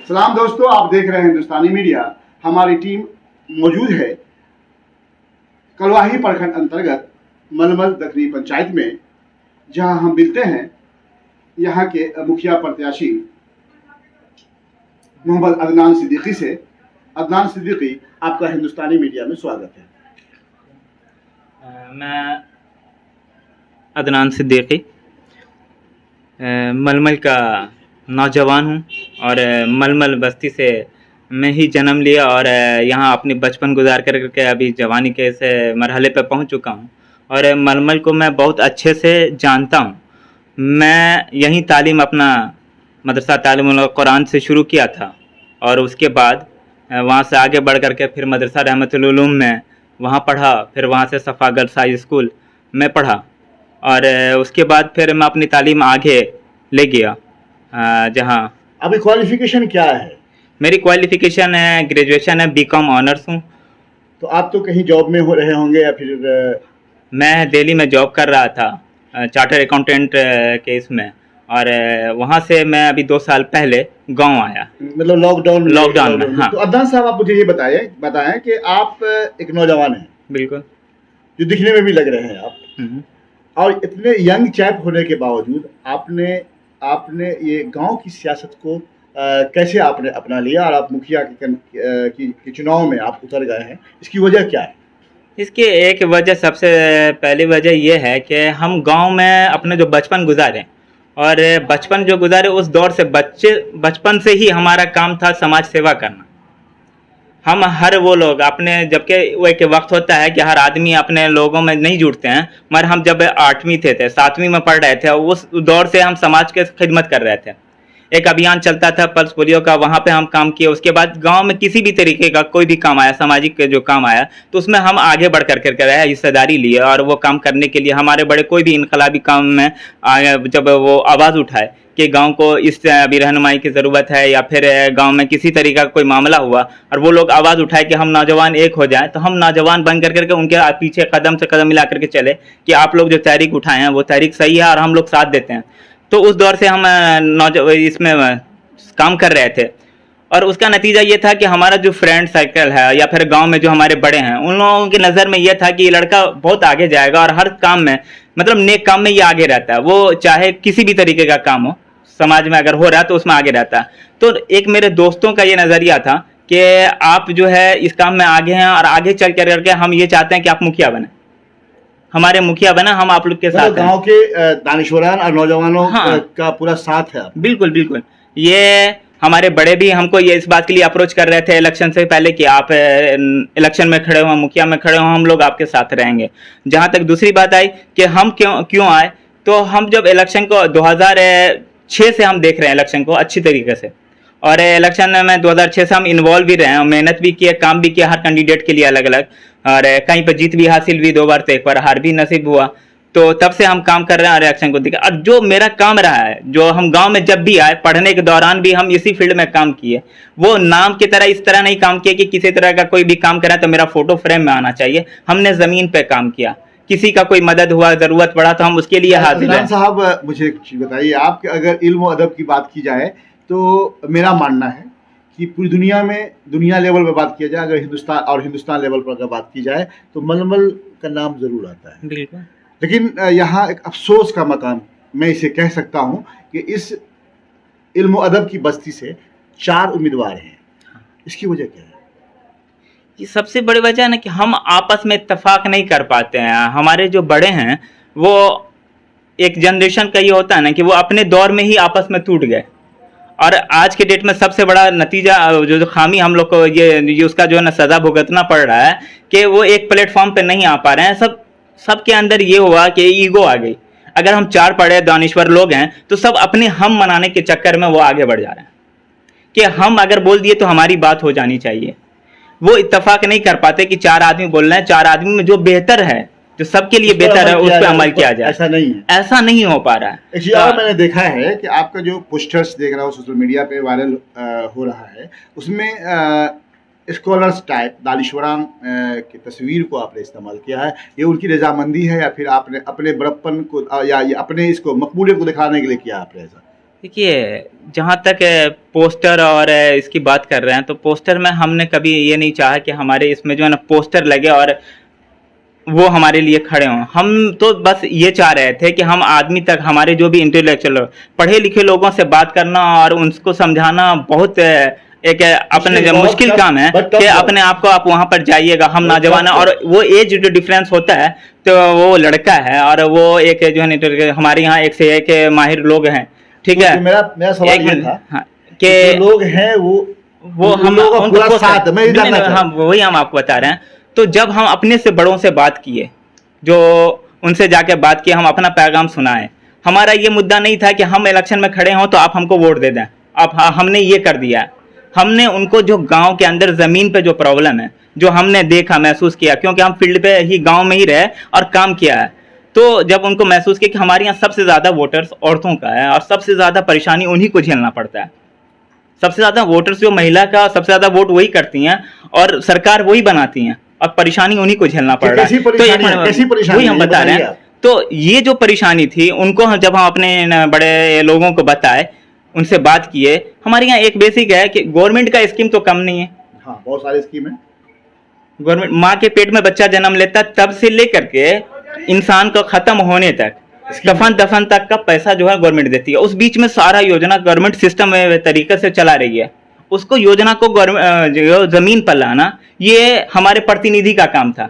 सलाम दोस्तों, आप देख रहे हैं हिंदुस्तानी मीडिया। हमारी टीम मौजूद है कलवाही प्रखंड अंतर्गत मलमल दखनी पंचायत में, जहां हम मिलते हैं यहां के मुखिया प्रत्याशी मोहम्मद अदनान सिद्दीकी से। अदनान सिद्दीकी, आपका हिंदुस्तानी मीडिया में स्वागत है। मैं अदनान सिद्दीकी मलमल का नौजवान हूँ और मलमल बस्ती से मैं ही जन्म लिया और यहाँ अपनी बचपन गुजार करके अभी जवानी के इस मरहले पर पहुँच चुका हूँ और मलमल को मैं बहुत अच्छे से जानता हूँ। मैं यहीं तालीम अपना मदरसा तालीमुल कुरान से शुरू किया था और उसके बाद वहाँ से आगे बढ़ करके फिर मदरसा रहमतुल उलूम में वहाँ पढ़ा, फिर वहाँ से सफ़ा गर्ल्स हाई स्कूल में पढ़ा और उसके बाद फिर मैं अपनी तालीम आगे ले गया। जहाँ अभी क्वालिफिकेशन क्या है? मेरी क्वालिफिकेशन है ग्रेजुएशन है, बीकॉम ऑनर्स हूँ। तो आप तो कहीं जॉब में हो रहे होंगे या फिर? मैं दिल्ली में जॉब कर रहा था चार्टर अकाउंटेंट के इसमें, और वहाँ से मैं अभी 2 साल पहले गांव आया, मतलब लॉकडाउन में। हाँ। तो अदनान साहब, आप मुझे ये बताएं कि आप एक नौजवान हैं, बिल्कुल, जो दिखने में भी लग रहे हैं आप, और इतने यंग चैप होने के बावजूद आपने ये गांव की सियासत को कैसे आपने अपना लिया और आप मुखिया की चुनाव में आप उतर गए हैं? इसकी वजह क्या है? इसकी एक वजह, सबसे पहली वजह ये है कि हम गांव में अपने जो बचपन गुजारे और बचपन जो गुजारे उस दौर से बचपन से ही हमारा काम था समाज सेवा करना। हम हर वो लोग अपने, जबकि वो एक वक्त होता है कि हर आदमी अपने लोगों में नहीं जुड़ते हैं, मगर हम जब 8वीं थे 7वीं में पढ़ रहे थे उस दौर से हम समाज के खिदमत कर रहे थे। एक अभियान चलता था पल्स पोलियो का, वहाँ पे हम काम किए। उसके बाद गांव में किसी भी तरीके का कोई भी काम आया, सामाजिक जो काम आया, तो उसमें हम आगे बढ़ कर रहे, हिस्सेदारी लिए और वो काम करने के लिए हमारे बड़े कोई भी इनकलाबी काम में जब वो आवाज़ उठाए कि गांव को इस अभी रहनुमाई की ज़रूरत है या फिर गांव में किसी तरीके का कोई मामला हुआ और वो लोग आवाज़ उठाए कि हम नौजवान एक हो जाएं, तो हम नौजवान बन करके उनके पीछे कदम से कदम मिला करके चले कि आप लोग जो तहरीक उठाए हैं वो तहरीक सही है और हम लोग साथ देते हैं। तो उस दौर से हम इसमें काम कर रहे थे और उसका नतीजा ये था कि हमारा जो फ्रेंड सर्कल है या फिर गांव में जो हमारे बड़े हैं, उन लोगों की नज़र में ये था कि ये लड़का बहुत आगे जाएगा और हर काम में, मतलब नेक काम में ये आगे रहता है। वो चाहे किसी भी तरीके का काम हो, समाज में अगर हो रहा है तो उसमें आगे रहता है। तो एक मेरे दोस्तों का ये नज़रिया था कि आप जो है इस काम में आगे हैं और आगे चल करके हम ये चाहते हैं कि आप मुखिया बने, हमारे मुखिया बना, हम आप लोग के साथ गांव के दानिशवरान और नौजवानों का पूरा साथ है। बिल्कुल बिल्कुल। ये हमारे बड़े भी हमको ये इस बात के लिए अप्रोच कर रहे थे इलेक्शन से पहले कि आप इलेक्शन में खड़े हो, मुखिया में खड़े हो, हम लोग आपके साथ रहेंगे। जहाँ तक दूसरी बात आई कि हम क्यों आए, तो हम जब इलेक्शन को 2006 से हम देख रहे हैं इलेक्शन को अच्छी तरीके से, और इलेक्शन में 2006 से हम इन्वॉल्व भी रहे हैं, मेहनत भी किए, काम भी किया हर कैंडिडेट के लिए अलग अलग, और कहीं पर जीत भी हासिल हुई 2 बार, तो 1 बार हार भी नसीब हुआ। तो तब से हम काम कर रहे हैं और इलेक्शन को देखा। और जो मेरा काम रहा है, जो हम गांव में जब भी आए, पढ़ने के दौरान भी हम इसी फील्ड में काम किए। वो नाम की तरह इस तरह नहीं काम किया कि किसी तरह का कोई भी काम करा तो मेरा फोटो फ्रेम में आना चाहिए। हमने जमीन पे काम किया, किसी का कोई मदद हुआ, जरूरत पड़ा तो हम उसके लिए हाजिर हैं। साहब, मुझे एक चीज बताइए, आप अगर इल्म और अदब की बात की जाए तो मेरा मानना है कि पूरी दुनिया लेवल पर बात किया जाए, अगर हिंदुस्तान लेवल पर अगर बात की जाए तो मलमल का नाम जरूर आता है। बिल्कुल। लेकिन यहाँ एक अफसोस का मकाम मैं इसे कह सकता हूँ कि इस इल्म और अदब की बस्ती से 4 उम्मीदवार हैं। इसकी वजह क्या है? ये सबसे बड़ी वजह है ना कि हम आपस में इत्तेफाक नहीं कर पाते हैं। हमारे जो बड़े हैं, वो एक जनरेशन का ये होता है ना कि वो अपने दौर में ही आपस में टूट गए, और आज के डेट में सबसे बड़ा नतीजा जो खामी हम लोग को ये उसका जो है ना सज़ा भुगतना पड़ रहा है कि वो एक प्लेटफॉर्म पे नहीं आ पा रहे हैं। सबके अंदर ये हुआ कि ईगो आ गई। अगर हम 4 पढ़े दानिश्वर लोग हैं तो सब अपने हम मनाने के चक्कर में वो आगे बढ़ जा रहे हैं कि हम अगर बोल दिए तो हमारी बात हो जानी चाहिए। वो इत्तेफाक नहीं कर पाते कि 4 आदमी बोल रहे हैं, 4 आदमी में जो बेहतर है, जो सबके लिए बेहतर है, उस पर अमल किया जाए। ऐसा नहीं हो पा रहा है। तो मैंने देखा है कि आपका जो पोस्टर्स देख रहा हूँ सोशल मीडिया पे वायरल हो रहा है, उसमें स्कॉलर्स टाइप दानिश्वरान की तस्वीर को आपने इस्तेमाल किया है। ये उनकी रजामंदी है या फिर आपने अपने बड़प्पन को या अपने इसको मकबूलियत को दिखाने के लिए किया आपने ऐसा? देखिए, जहाँ तक पोस्टर और इसकी बात कर रहे हैं, तो पोस्टर में हमने कभी ये नहीं चाहा कि हमारे इसमें जो है ना पोस्टर लगे और वो हमारे लिए खड़े हों। हम तो बस ये चाह रहे थे कि हम आदमी तक, हमारे जो भी इंटेलेक्चुअल पढ़े लिखे लोगों से बात करना और उनको समझाना बहुत एक अपने जो मुश्किल काम है कि अपने आप को आप वहाँ पर जाइएगा, हम नौजवान हैं, और वो एज जो डिफरेंस होता है, तो वो लड़का है और वो एक जो है हमारे यहाँ एक से एक माहिर लोग हैं, ठीक है। मेरा सवाल ये था, हाँ, कि लोग हैं वो हम लोगों का पूरा साथ, मैं जानना चाहता हूं। वही हम आपको बता रहे हैं। तो जब हम अपने से बड़ों से बात किए, जो उनसे जाके बात किए, हम अपना पैगाम सुनाए। हमारा ये मुद्दा नहीं था कि हम इलेक्शन में खड़े हों तो आप हमको वोट दे दें, आप हमने ये कर दिया। हमने उनको जो गांव के अंदर जमीन पे जो प्रॉब्लम है, जो हमने देखा महसूस किया, क्योंकि हम फील्ड पे ही गांव में ही रहे और काम किया है, तो जब उनको महसूस किया कि हमारे यहाँ सबसे ज्यादा वोटर्स औरतों का है और सबसे ज्यादा परेशानी उन्हीं को झेलना पड़ता है। सबसे ज्यादा वोटर्स जो महिला का सबसे ज्यादा वोट वही करती हैं और सरकार वही बनाती हैं और परेशानी उन्हीं को झेलना पड़ रहा है। तो वही हम बता रहे हैं। तो ये जो परेशानी थी उनको जब हम अपने बड़े लोगों को बताए, उनसे बात किए, हमारे यहाँ एक बेसिक है कि गवर्नमेंट का स्कीम तो कम नहीं है। हाँ, बहुत सारी स्कीम है। गवर्नमेंट माँ के पेट में बच्चा जन्म लेता तब से लेकर के इंसान को खत्म होने तक, कफन दफन तक का पैसा जो है गवर्नमेंट देती है। उस बीच में सारा योजना गवर्नमेंट सिस्टम तरीके से चला रही है। उसको योजना को जमीन पर लाना ये हमारे प्रतिनिधि का काम था,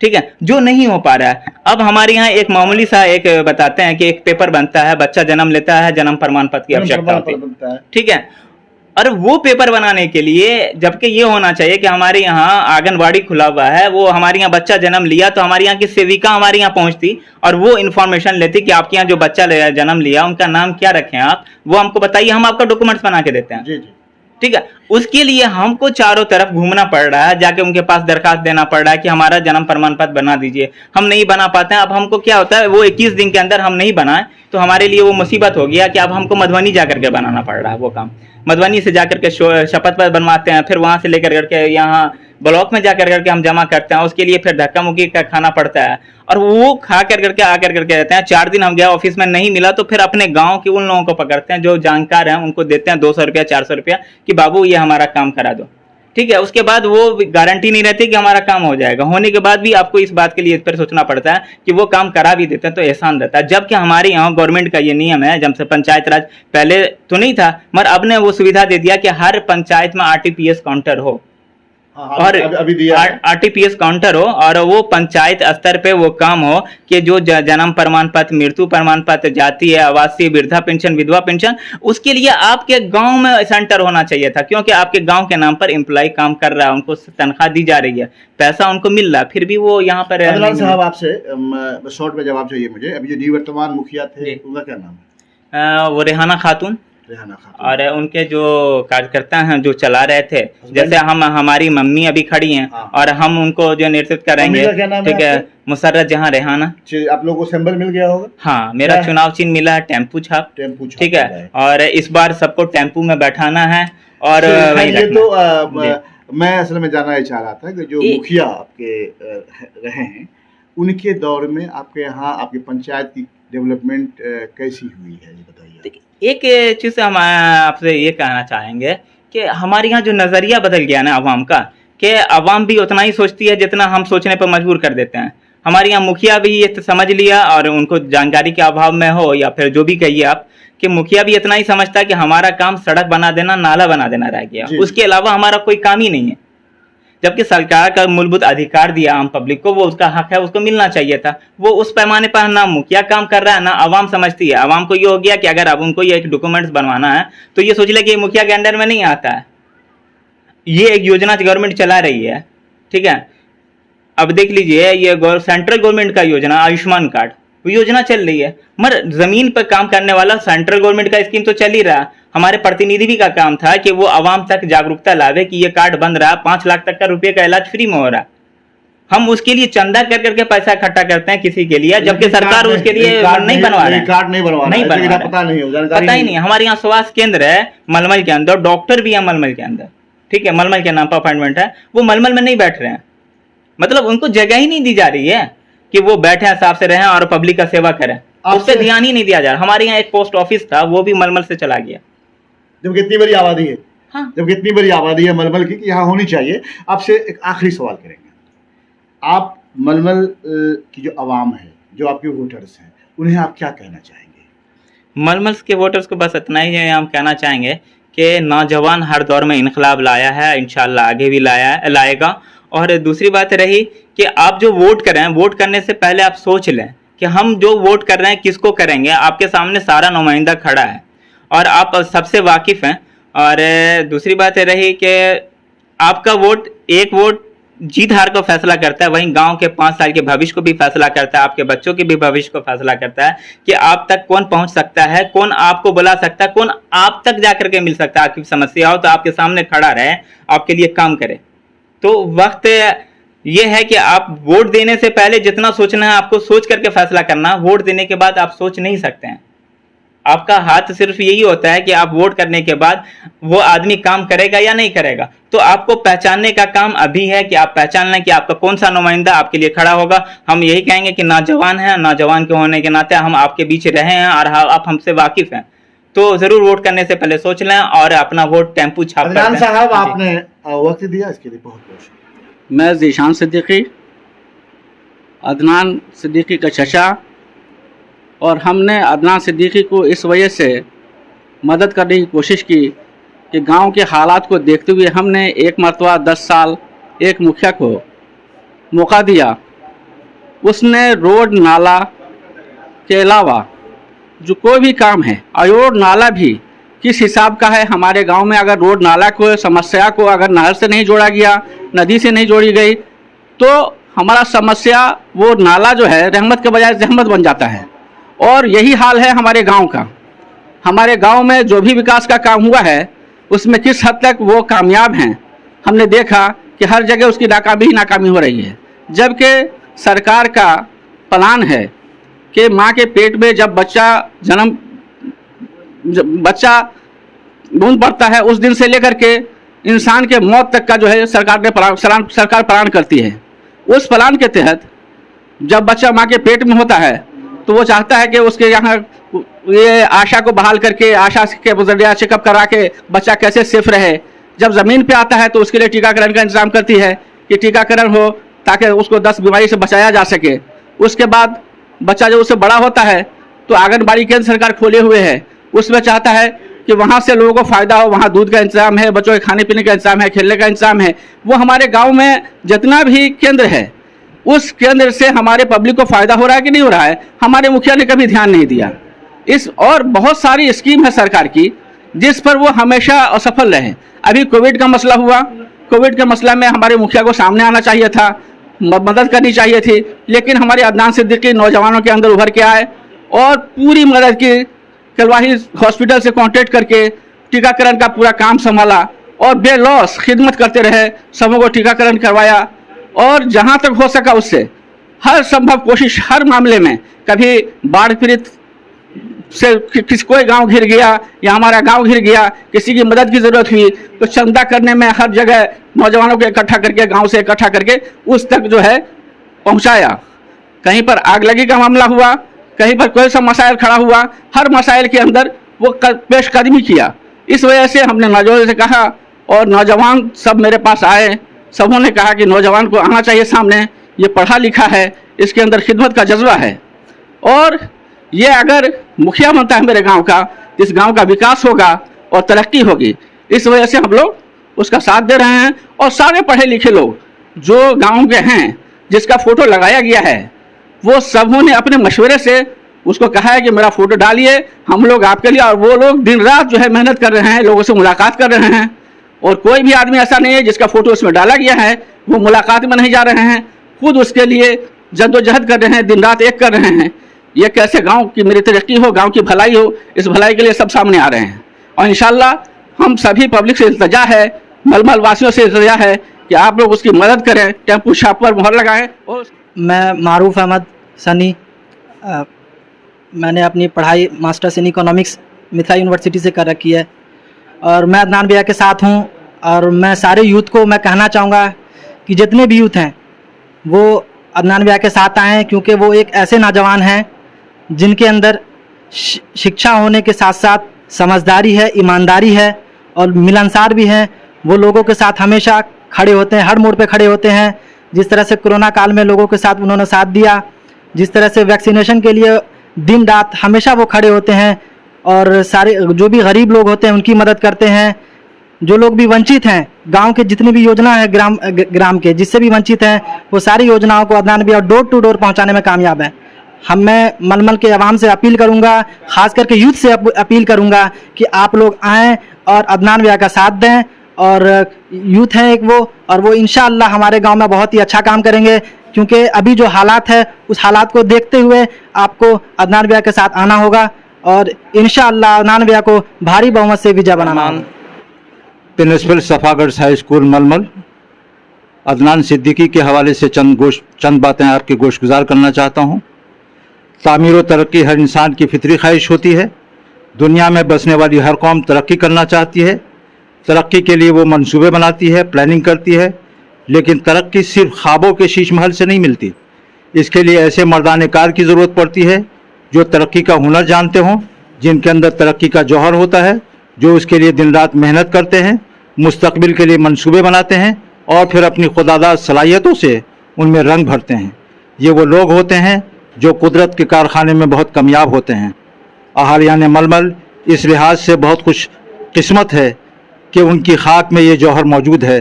ठीक है, जो नहीं हो पा रहा है। अब हमारे यहाँ एक मामूली सा एक बताते हैं कि एक पेपर बनता है, बच्चा जन्म लेता है, जन्म प्रमाण पत्र की आवश्यकता होती है, ठीक है। और वो पेपर बनाने के लिए, जबकि ये होना चाहिए कि हमारे यहाँ आंगनबाड़ी खुला हुआ है, वो हमारे यहाँ बच्चा जन्म लिया तो हमारे यहाँ की सेविका हमारे यहाँ पहुंचती और वो इन्फॉर्मेशन लेती कि आपके यहाँ जो बच्चा जन्म लिया उनका नाम क्या रखें आप, वो हमको बताइए, हम आपका डॉक्यूमेंट्स बना के देते हैं। जी जी, ठीक है। उसके लिए हमको चारों तरफ घूमना पड़ रहा है, जाके उनके पास दरखास्त देना पड़ रहा है कि हमारा जन्म प्रमाण पत्र बना दीजिए। हम नहीं बना पाते हैं। अब हमको क्या होता है, वो 21 दिन के अंदर हम नहीं बनाए तो हमारे लिए वो मुसीबत हो गया कि अब हमको मधुबनी जाकर के बनाना पड़ रहा है वो काम। मधुबनी से जाकर के शपथ पत्र बनवाते हैं, फिर वहां से लेकर करके यहाँ ब्लॉक में जाकर करके हम जमा करते हैं, उसके लिए फिर धक्का मुक्की का खाना पड़ता है और वो खा कर करके आकर करके रहते हैं। 4 दिन हम गया ऑफिस में नहीं मिला तो फिर अपने गांव के उन लोगों को पकड़ते हैं जो जानकार हैं, उनको देते हैं 200 रुपया 400 रुपया कि बाबू ये हमारा काम करा दो, ठीक है। उसके बाद वो गारंटी नहीं रहती कि हमारा काम हो जाएगा। होने के बाद भी आपको इस बात के लिए फिर सोचना पड़ता है कि वो काम करा भी देते हैं तो एहसान रहता है। जबकि हमारे यहाँ गवर्नमेंट का ये नियम है, जब से पंचायत राज पहले तो नहीं था मगर अब ने वो सुविधा दे दिया कि हर पंचायत में RTPS काउंटर हो और अभी दिया RTPS काउंटर हो और वो पंचायत स्तर पे वो काम हो कि जो जन्म प्रमाण पत्र, मृत्यु प्रमाण पत्र, जातीय, आवासीय, वृद्धा पेंशन, विधवा पेंशन, उसके लिए आपके गांव में सेंटर होना चाहिए था, क्योंकि आपके गांव के नाम पर एम्प्लॉय काम कर रहा है, उनको तनख्वाह दी जा रही है, पैसा उनको मिल रहा है, फिर भी वो यहाँ पर। अदनान साहब, आपसे शॉर्ट में जवाब चाहिए मुझे। अभी जो निवर्तमान मुखिया थे उनका क्या नाम है? वो रेहाना खातून। और उनके जो कार्यकर्ता हैं जो चला रहे थे, जैसे हम हमारी मम्मी अभी खड़ी हैं और हम उनको जो नेतृत्व करेंगे, ठीक है, मुसर्रत जहां रेहाना। आप लोगों को सिंबल मिल गया होगा? हाँ, मेरा चुनाव चिन्ह मिला है टेम्पू छाप, ठीक है। और इस बार सबको टेम्पू में बैठाना है। और ये तो मैं असल में जानना चाह रहा था कि जो मुखिया आपके रहे हैं उनके दौर में आपके यहाँ आपकी पंचायत की डेवलपमेंट कैसी हुई है, ये बताइए। एक चीज़ हम आपसे ये कहना चाहेंगे कि हमारे यहाँ जो नज़रिया बदल गया ना अवाम का, कि अवाम भी उतना ही सोचती है जितना हम सोचने पर मजबूर कर देते हैं। हमारे यहाँ मुखिया भी ये समझ लिया, और उनको जानकारी के अभाव में हो या फिर जो भी कहिए आप, कि मुखिया भी इतना ही समझता है कि हमारा काम सड़क बना देना, नाला बना देना रह गया, उसके अलावा हमारा कोई काम ही नहीं है। जबकि सरकार का मूलभूत अधिकार दिया आम पब्लिक को, वो उसका हक है, उसको मिलना चाहिए था। वो उस पैमाने पर ना मुखिया काम कर रहा है ना आवाम समझती है। आवाम को ये हो गया कि अगर अब उनको ये एक डॉक्यूमेंट्स बनवाना है तो ये सोच ले कि ये मुखिया के अंडर में नहीं आता है। ये एक योजना गवर्नमेंट चला रही है, ठीक है। अब देख लीजिए, ये सेंट्रल गवर्नमेंट का योजना आयुष्मान कार्ड, वो योजना चल रही है, मगर जमीन पर काम करने वाला सेंट्रल गवर्नमेंट का स्कीम तो चल ही रहा। हमारे प्रतिनिधि भी का काम था कि वो आवाम तक जागरूकता लावे कि ये कार्ड बन रहा, 5 लाख तक का रुपये का इलाज फ्री में हो रहा। हम उसके लिए चंदा कर करके पैसा इकट्ठा करते हैं किसी के लिए, जबकि सरकार उसके लिए नहीं बनवा रही है, कार्ड नहीं बनवा रही है, पता ही नहीं। हमारे यहाँ स्वास्थ्य केंद्र है मलमल के अंदर, डॉक्टर भी है मलमल के अंदर, ठीक है, मलमल के नाम पर अपॉइंटमेंट है, वो मलमल में नहीं बैठ रहे हैं। मतलब उनको जगह ही नहीं दी जा रही है कि वो बैठे साफ से रहें और पब्लिक का सेवा करें। उस पर ध्यान ही नहीं दिया जा रहा। हमारे यहाँ एक पोस्ट ऑफिस था, वो भी मलमल से चला गया। जब कितनी बड़ी आबादी है, हाँ, जब कितनी बड़ी आबादी है मलमल की कि यहाँ होनी चाहिए। आपसे एक आखिरी सवाल करेंगे, आप मलमल की जो आवाम है, जो आपके वोटर्स हैं, उन्हें आप क्या कहना चाहेंगे? मलमल के वोटर्स को बस इतना ही हम कहना चाहेंगे कि नौजवान हर दौर में इनकलाब लाया है, इंशाल्लाह आगे भी लाएगा। और दूसरी बात रही कि आप जो वोट कर रहे हैं, वोट करने से पहले आप सोच लें कि हम जो वोट कर रहे हैं किसको करेंगे। आपके सामने सारा नुमाइंदा खड़ा है और आप सबसे वाकिफ़ हैं। और दूसरी बात रही कि आपका वोट, एक वोट जीत हार को फैसला करता है, वहीं गांव के 5 साल के भविष्य को भी फैसला करता है, आपके बच्चों के भी भविष्य को फैसला करता है कि आप तक कौन पहुंच सकता है, कौन आपको बुला सकता है, कौन आप तक जाकर के मिल सकता है। आपकी समस्या हो तो आपके सामने खड़ा रहे, आपके लिए काम करे। तो वक्त ये है कि आप वोट देने से पहले जितना सोचना है आपको सोच करके फैसला करना। वोट देने के बाद आप सोच नहीं सकते हैं। आपका हाथ सिर्फ यही होता है कि आप वोट करने के बाद वो आदमी काम करेगा या नहीं करेगा। तो आपको पहचानने का काम अभी है कि आप पहचान लें कि आपका कौन सा नुमाइंदा आपके लिए खड़ा होगा। हम यही कहेंगे कि नौजवान हैं, नौजवान के होने के नाते हम आपके बीच रहे हैं और आप हमसे वाकिफ हैं, तो जरूर वोट करने से पहले सोच लें और अपना वोट टेम्पू छाप कर दें। साहब, आपने वक्त दिया इसके लिए बहुत बहुत शुक्रिया। मैं ज़ीशान सिद्दीकी, अदनान सिद्दीकी का चचा, और हमने अदनान सिद्दीकी को इस वजह से मदद करने की कोशिश की कि गांव के हालात को देखते हुए हमने एक मरतबा 10 साल एक मुखिया को मौका दिया। उसने रोड नाला के अलावा जो कोई भी काम है, और रोड नाला भी किस हिसाब का है, हमारे गांव में अगर रोड नाला को समस्या को अगर नहर से नहीं जोड़ा गया, नदी से नहीं जोड़ी गई, तो हमारा समस्या वो नाला जो है रहमत के बजाय जहमत बन जाता है। और यही हाल है हमारे गांव का। हमारे गांव में जो भी विकास का काम हुआ है उसमें किस हद तक वो कामयाब हैं, हमने देखा कि हर जगह उसकी नाकामी हो रही है। जबकि सरकार का प्लान है कि माँ के पेट में जब बच्चा बूंद पड़ता है उस दिन से लेकर के इंसान के मौत तक का जो है सरकार प्लान करती है। उस प्लान के तहत जब बच्चा माँ के पेट में होता है तो वो चाहता है कि उसके यहाँ ये आशा को बहाल करके, आशा के जरिए चेकअप करा के बच्चा कैसे सेफ रहे। जब ज़मीन पे आता है तो उसके लिए टीकाकरण का इंतजाम करती है कि टीकाकरण हो ताकि उसको 10 बीमारी से बचाया जा सके। उसके बाद बच्चा जब उससे बड़ा होता है तो आंगनबाड़ी केंद्र सरकार खोले हुए है, उसमें चाहता है कि वहाँ से लोगों को फ़ायदा हो, वहाँ दूध का इंतजाम है, बच्चों के खाने पीने का इंतजाम है, खेलने का इंतजाम है। वो हमारे गाँव में जितना भी केंद्र है उस केंद्र से हमारे पब्लिक को फ़ायदा हो रहा है कि नहीं हो रहा है, हमारे मुखिया ने कभी ध्यान नहीं दिया। और बहुत सारी स्कीम है सरकार की जिस पर वो हमेशा असफल रहे। अभी कोविड का मसला हुआ, कोविड के मसला में हमारे मुखिया को सामने आना चाहिए था, मदद करनी चाहिए थी, लेकिन हमारे अदनान सिद्दीकी नौजवानों के अंदर उभर के आए और पूरी मदद की। कलवाही हॉस्पिटल से कॉन्टेक्ट करके टीकाकरण का पूरा काम संभाला और बेलॉस खिदमत करते रहे, सबों को टीकाकरण करवाया। और जहाँ तक हो सका उससे हर संभव कोशिश, हर मामले में, कभी बाढ़ पीड़ित से कोई गांव घिर गया या हमारा गांव घिर गया, किसी की मदद की ज़रूरत हुई तो चंदा करने में हर जगह नौजवानों को इकट्ठा करके, गांव से इकट्ठा करके उस तक जो है पहुंचाया। कहीं पर आग लगी का मामला हुआ, कहीं पर कोई सा मसाइल खड़ा हुआ, हर मसाइल के अंदर वो पेशकदमी किया। इस वजह से हमने नौजवान से कहा और नौजवान सब मेरे पास आए, सबों ने कहा कि नौजवान को आना चाहिए सामने, ये पढ़ा लिखा है, इसके अंदर खिदमत का जज्बा है और ये अगर मुखिया बनता है मेरे गांव का, इस गांव का विकास होगा और तरक्की होगी। इस वजह से हम लोग उसका साथ दे रहे हैं। और सारे पढ़े लिखे लोग जो गांव के हैं जिसका फ़ोटो लगाया गया है, वो सबों ने अपने मशवरे से उसको कहा है कि मेरा फ़ोटो डालिए, हम लोग आपके लिए। और वो लोग दिन रात जो है मेहनत कर रहे हैं, लोगों से मुलाकात कर रहे हैं। और कोई भी आदमी ऐसा नहीं है जिसका फ़ोटो उसमें डाला गया है वो मुलाकात में नहीं जा रहे हैं, खुद उसके लिए जद्दोजहद कर रहे हैं, दिन रात एक कर रहे हैं। ये कैसे गांव की मेरी तरक्की हो, गांव की भलाई हो, इस भलाई के लिए सब सामने आ रहे हैं। और इंशाल्लाह हम सभी पब्लिक से इल्तिजा है, मलमल वासियों से इल्तिजा है कि आप लोग उसकी मदद करें, टेम्पू छाप पर मोहर लगाएं। और मैं मारूफ अहमद सनी, मैंने अपनी पढ़ाई masters in economics Mithila university से कर रखी है और मैं अदनान भैया के साथ हूँ। और मैं सारे यूथ को मैं कहना चाहूँगा कि जितने भी यूथ हैं वो अदनान भैया के साथ आएँ, क्योंकि वो एक ऐसे नौजवान हैं जिनके अंदर शिक्षा होने के साथ साथ समझदारी है, ईमानदारी है और मिलनसार भी हैं, वो लोगों के साथ हमेशा खड़े होते हैं, हर मोड़ पे खड़े होते हैं। जिस तरह से कोरोना काल में लोगों के साथ उन्होंने साथ दिया, जिस तरह से वैक्सीनेशन के लिए दिन रात हमेशा वो खड़े होते हैं और सारे जो भी गरीब लोग होते हैं उनकी मदद करते हैं। जो लोग भी वंचित हैं, गांव के जितनी भी योजना है ग्राम के जिससे भी वंचित हैं, वो सारी योजनाओं को अदनान भैया डोर टू डोर पहुंचाने में कामयाब है। मैं मलमल के आवाम से अपील करूंगा, खास करके यूथ से अपील करूंगा कि आप लोग आएँ और अदनान भैया का साथ दें। और यूथ हैं एक वो, और वो इंशाअल्लाह हमारे गांव में बहुत ही अच्छा काम करेंगे, क्योंकि अभी जो हालात है उस हालात को देखते हुए आपको अदनान भैया के साथ आना होगा और इंशाअल्लाह अदनान भैया को भारी बहुमत से विजय बनाना होगा। प्रिंसिपल सफागढ़ हाई स्कूल मलमल, अदनान सिद्दीकी के हवाले से चंद बातें आपकी गोशगुजार करना चाहता हूँ। तामीर व तरक्की हर इंसान की फितरी ख्वाहिश होती है। दुनिया में बसने वाली हर कौम तरक्की करना चाहती है। तरक्की के लिए वो मंसूबे बनाती है, प्लानिंग करती है, लेकिन तरक्की सिर्फ ख्वाबों के शीश महल से नहीं मिलती। इसके लिए ऐसे मर्दाने कार की ज़रूरत पड़ती है जो तरक्की का हुनर जानते हों, जिनके अंदर तरक्की का जौहर होता है, जो उसके लिए दिन रात मेहनत करते हैं, मुस्तकबिल के लिए मंसूबे बनाते हैं और फिर अपनी खुदादाद सलाहियतों से उनमें रंग भरते हैं। ये वो लोग होते हैं जो कुदरत के कारखाने में बहुत कामयाब होते हैं। अहालियान मलमल इस लिहाज से बहुत खुश किस्मत है कि उनकी खाक में ये जौहर मौजूद है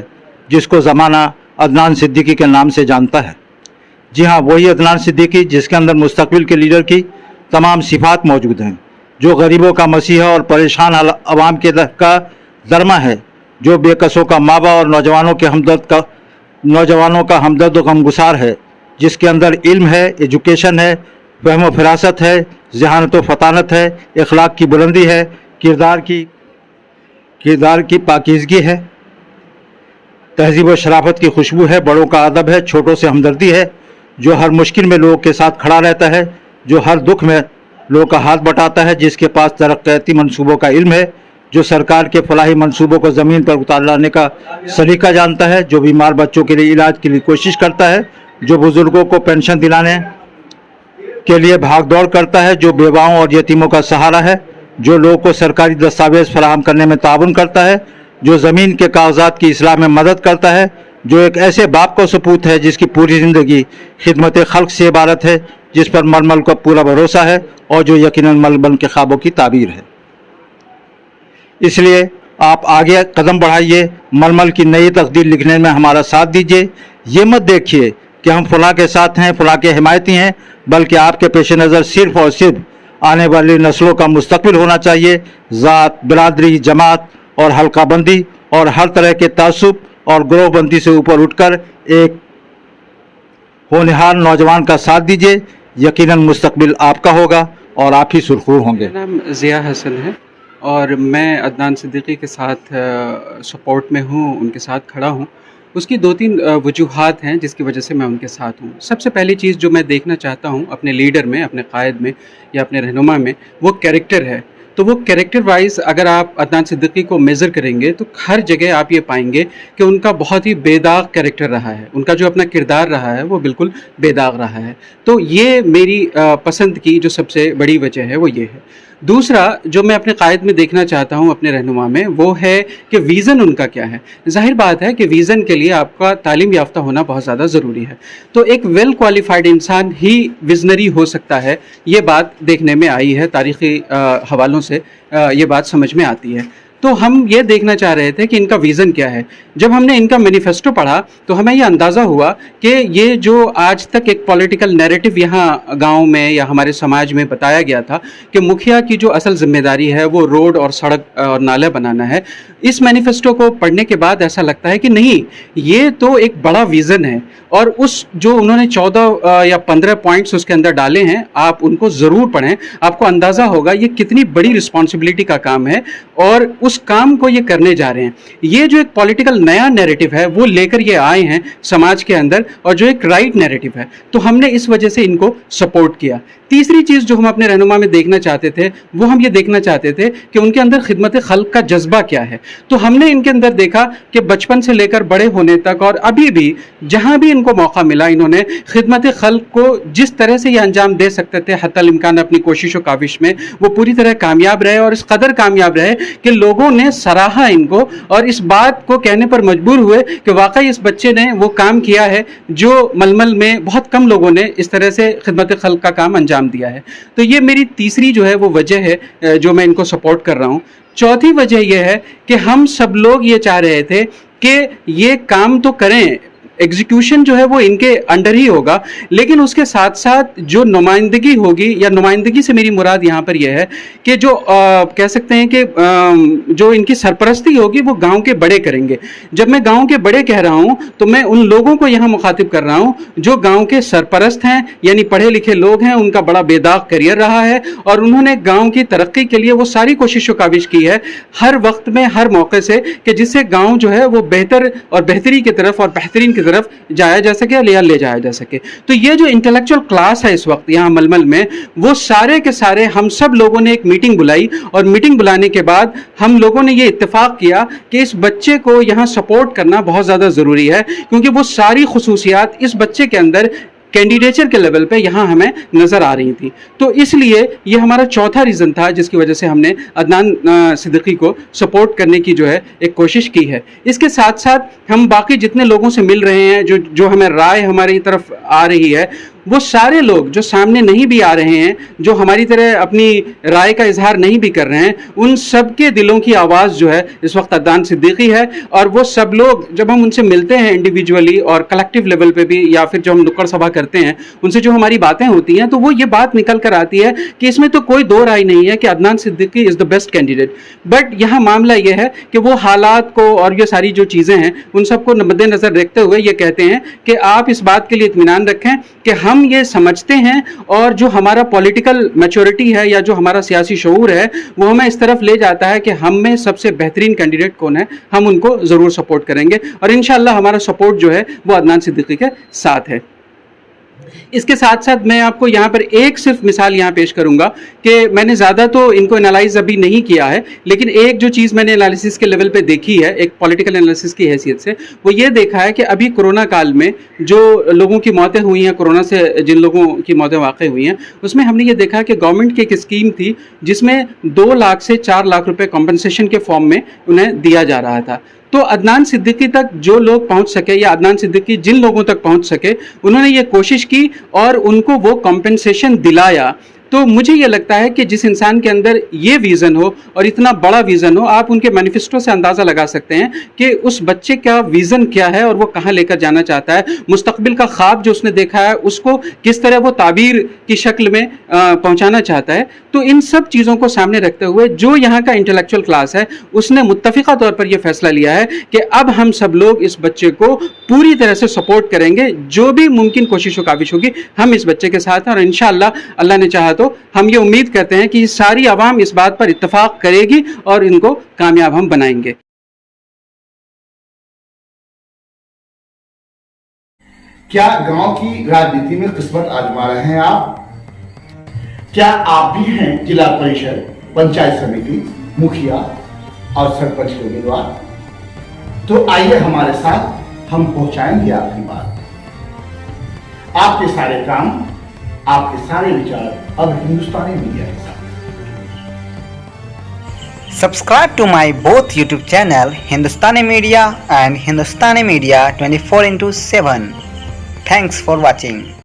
जिसको ज़माना अदनान सिद्दीकी के नाम से जानता है। जी हाँ, वही अदनान सिद्दीकी जिसके अंदर मुस्तकबिल के लीडर की तमाम सिफात मौजूद हैं, जो गरीबों का मसीहा और परेशान अवाम के का दरमा है, जो बेकसों का माबा और नौजवानों का हमदर्द व गमगुसार है, जिसके अंदर इल्म है, एजुकेशन है, फहम व फरासत है, ज़हानत व फतानत है, इखलाक की बुलंदी है, किरदार की पाकीज़गी है, तहज़ीब व शराफत की खुशबू है, बड़ों का अदब है, छोटों से हमदर्दी है, जो हर मुश्किल में लोगों के साथ खड़ा रहता है, जो हर दुख में लोगों का हाथ बटाता है, जिसके पास तरक्याती मंसूबों का इल्म है, जो सरकार के फलाही मंसूबों को ज़मीन पर उतार लाने का सलीका जानता है, जो बीमार बच्चों के लिए इलाज के लिए कोशिश करता है, जो बुज़ुर्गों को पेंशन दिलाने के लिए भाग दौड़ करता है, जो बेवाओं और यतीमों का सहारा है, जो लोगों को सरकारी दस्तावेज फराहम करने में ताउन करता है, जो ज़मीन के कागजात की इस्लाह में मदद करता है, जो एक ऐसे बाप को सपूत है जिसकी पूरी ज़िंदगी खिदमत खल्क से इबारत है, जिस पर मलमल का पूरा भरोसा है और जो यकीनन मलमल के ख्वाबों की ताबीर है। इसलिए आप आगे कदम बढ़ाइए, मलमल की नई तकदीर लिखने में हमारा साथ दीजिए। ये मत देखिए कि हम फलां के साथ हैं, फलां के हिमायती हैं, बल्कि आपके पेश नज़र सिर्फ़ और सिर्फ आने वाली नस्लों का मुस्तकबिल होना चाहिए। ज़ात, बिरादरी, जमात और हल्काबंदी और हर तरह के तासुब और ग्रोहबंदी से ऊपर उठकर एक होनहार नौजवान का साथ दीजिए। यकीनन मुस्तकबिल आपका होगा और आप ही सुरखूर होंगे। मेरा नाम ज़िया हसन है और मैं अदनान सिद्दीकी के साथ सपोर्ट में हूँ, उनके साथ खड़ा हूँ। उसकी 2-3 वजूहात हैं जिसकी वजह से मैं उनके साथ हूँ। सबसे पहली चीज़ जो मैं देखना चाहता हूँ अपने लीडर में, अपने कायद में या अपने रहनुमा में, वो कैरेक्टर है। तो वो कैरेक्टर वाइज अगर आप अदनान सिद्दीकी को मेज़र करेंगे तो हर जगह आप ये पाएंगे कि उनका बहुत ही बेदाग कैरेक्टर रहा है, उनका जो अपना किरदार रहा है वो बिल्कुल बेदाग रहा है। तो ये मेरी पसंद की जो सबसे बड़ी वजह है वो ये है। दूसरा जो मैं अपने कायद में देखना चाहता हूँ अपने रहनुमा में, वो है कि विज़न उनका क्या है। जाहिर बात है कि विज़न के लिए आपका तालीम याफ्ता होना बहुत ज़्यादा ज़रूरी है। तो एक वेल क्वालिफाइड इंसान ही विजनरी हो सकता है, ये बात देखने में आई है, तारीख़ी हवालों से ये बात समझ में आती है। तो हम ये देखना चाह रहे थे कि इनका विज़न क्या है। जब हमने इनका मैनिफेस्टो पढ़ा तो हमें ये अंदाज़ा हुआ कि ये जो आज तक एक पॉलिटिकल नैरेटिव यहाँ गांव में या हमारे समाज में बताया गया था कि मुखिया की जो असल जिम्मेदारी है वो रोड और सड़क और नाले बनाना है, इस मैनिफेस्टो को पढ़ने के बाद ऐसा लगता है कि नहीं, ये तो एक बड़ा विज़न है। और उस जो उन्होंने 14 या 15 पॉइंट्स उसके अंदर डाले हैं, आप उनको ज़रूर पढ़ें, आपको अंदाज़ा होगा ये कितनी बड़ी रिस्पॉन्सिबिलिटी का काम है और उस काम को ये करने जा रहे हैं। ये जो एक पॉलिटिकल नया नैरेटिव है वो लेकर ये आए हैं समाज के अंदर, और जो एक राइट नैरेटिव है, तो हमने इस वजह से इनको सपोर्ट किया। तीसरी चीज़ जो हम अपने रहनुमा में देखना चाहते थे वो हम ये देखना चाहते थे कि उनके अंदर खिदमत खल्क का जज्बा क्या है। तो हमने इनके अंदर देखा कि बचपन से लेकर बड़े होने तक और अभी भी जहाँ भी इनको मौका मिला, इन्होंने खिदमत खल्क को जिस तरह से ये अंजाम दे सकते थे हत्तल इम्कान अपनी कोशिश और काविश में, वो पूरी तरह कामयाब रहे और इस कदर कामयाब रहे कि लोगों ने सराहा इनको और इस बात को कहने पर मजबूर हुए कि वाकई इस बच्चे ने वो काम किया है जो मलमल में बहुत कम लोगों ने इस तरह से खिदमत खल्क का काम अंजाम दिया है। तो ये मेरी तीसरी जो है वो वजह है जो मैं इनको सपोर्ट कर रहा हूँ। चौथी वजह यह है कि हम सब लोग ये चाह रहे थे कि ये काम तो करें, एग्जीक्यूशन जो है वो इनके अंडर ही होगा, लेकिन उसके साथ साथ जो नुमाइंदगी होगी, या नुमाइंदगी से मेरी मुराद यहाँ पर यह है कि जो कह सकते हैं कि जो इनकी सरपरस्ती होगी वो गांव के बड़े करेंगे। जब मैं गांव के बड़े कह रहा हूँ तो मैं उन लोगों को यहाँ मुखातिब कर रहा हूँ जो गांव के सरपरस्त हैं, यानी पढ़े लिखे लोग हैं, उनका बड़ा बेदाग करियर रहा है और उन्होंने गाँव की तरक्की के लिए वो सारी कोशिश व काविश की है हर वक्त में, हर मौके से, कि जिससे गाँव जो है वो बेहतर और बेहतरी की तरफ और बेहतरीन की तरफ जाया जा सके या ले जाया जा सके। तो ये जो इंटेलेक्चुअल क्लास है इस वक्त यहाँ मलमल में, वो सारे के सारे हम सब लोगों ने एक मीटिंग बुलाई और मीटिंग बुलाने के बाद हम लोगों ने ये इत्तेफाक किया कि इस बच्चे को यहाँ सपोर्ट करना बहुत ज़्यादा ज़रूरी है, क्योंकि वो सारी खुसूसियात इस बच्चे के अंदर कैंडिडेचर के लेवल पे यहाँ हमें नज़र आ रही थी। तो इसलिए ये हमारा चौथा रीज़न था जिसकी वजह से हमने अदनान सिद्दीकी को सपोर्ट करने की जो है एक कोशिश की है। इसके साथ साथ हम बाकी जितने लोगों से मिल रहे हैं, जो हमें राय हमारी तरफ आ रही है, वो सारे लोग जो सामने नहीं भी आ रहे हैं, जो हमारी तरह अपनी राय का इजहार नहीं भी कर रहे हैं, उन सब के दिलों की आवाज़ जो है इस वक्त अदनान सिद्दीकी है। और वो सब लोग जब हम उनसे मिलते हैं इंडिविजुअली और कलेक्टिव लेवल पे भी, या फिर जो हम नुक्कड़ सभा करते हैं, उनसे जो हमारी बातें होती हैं, तो वो ये बात निकल कर आती है कि इसमें तो कोई दो राय नहीं है कि Adnan Siddiqui is the best candidate. But यहाँ मामला ये है कि वो हालात को और ये सारी जो चीज़ें हैं उन सबको मद्देनज़र रखते हुए ये कहते हैं कि आप इस बात के लिए इत्मीनान रखें कि हम ये समझते हैं और जो हमारा पॉलिटिकल मैच्योरिटी है या जो हमारा सियासी शऊर है वो हमें इस तरफ ले जाता है कि हम में सबसे बेहतरीन कैंडिडेट कौन है, हम उनको ज़रूर सपोर्ट करेंगे और इंशाअल्लाह हमारा सपोर्ट जो है वो अदनान सिद्दीकी के साथ है। इसके साथ साथ मैं आपको यहाँ पर एक सिर्फ मिसाल यहाँ पेश करूँगा कि मैंने ज़्यादा तो इनको एनालाइज अभी नहीं किया है, लेकिन एक जो चीज़ मैंने एनालिसिस के लेवल पे देखी है, एक पॉलिटिकल एनालिसिस की हैसियत से, वो ये देखा है कि अभी कोरोना काल में जो लोगों की मौतें हुई हैं, कोरोना से जिन लोगों की मौतें वाक़ई हुई हैं, उसमें हमने ये देखा कि गवर्नमेंट की एक स्कीम थी जिसमें 2 लाख से 4 लाख रुपये कॉम्पनसेशन के फॉर्म में उन्हें दिया जा रहा था। तो अदनान सिद्दीकी तक जो लोग पहुंच सके या अदनान सिद्दीकी जिन लोगों तक पहुंच सके, उन्होंने ये कोशिश की और उनको वो कॉम्पेंसेशन दिलाया। तो मुझे ये लगता है कि जिस इंसान के अंदर ये विज़न हो और इतना बड़ा विज़न हो, आप उनके मैनिफेस्टो से अंदाज़ा लगा सकते हैं कि उस बच्चे का विज़न क्या है और वो कहाँ लेकर जाना चाहता है, मुस्तकबिल का ख्वाब जो उसने देखा है उसको किस तरह वो ताबीर की शक्ल में पहुँचाना चाहता है। तो इन सब चीज़ों को सामने रखते हुए जो यहाँ का इंटेलेक्चुअल क्लास है उसने मुत्तफ़िक़ा तौर पर यह फैसला लिया है कि अब हम सब लोग इस बच्चे को पूरी तरह से सपोर्ट करेंगे, जो भी मुमकिन कोशिश व काविश होगी हम इस बच्चे के साथ हैं और इंशाअल्लाह अल्लाह ने चाहा तो हम ये उम्मीद करते हैं कि सारी आवाम इस बात पर इत्तफाक करेगी और इनको कामयाब हम बनाएंगे। क्या गांव की राजनीति में किस्मत आजमा रहे हैं आप? क्या आप भी हैं जिला परिषद, पंचायत समिति, मुखिया और सरपंच के उम्मीदवार? तो आइए हमारे साथ, हम पहुंचाएंगे आपकी बात। आपके सारे काम, आपके सारे विचार अब हिंदुस्तानी मीडिया के साथ। Subscribe to my both YouTube channel Hindustani Media and Hindustani Media 24/7. Thanks for watching.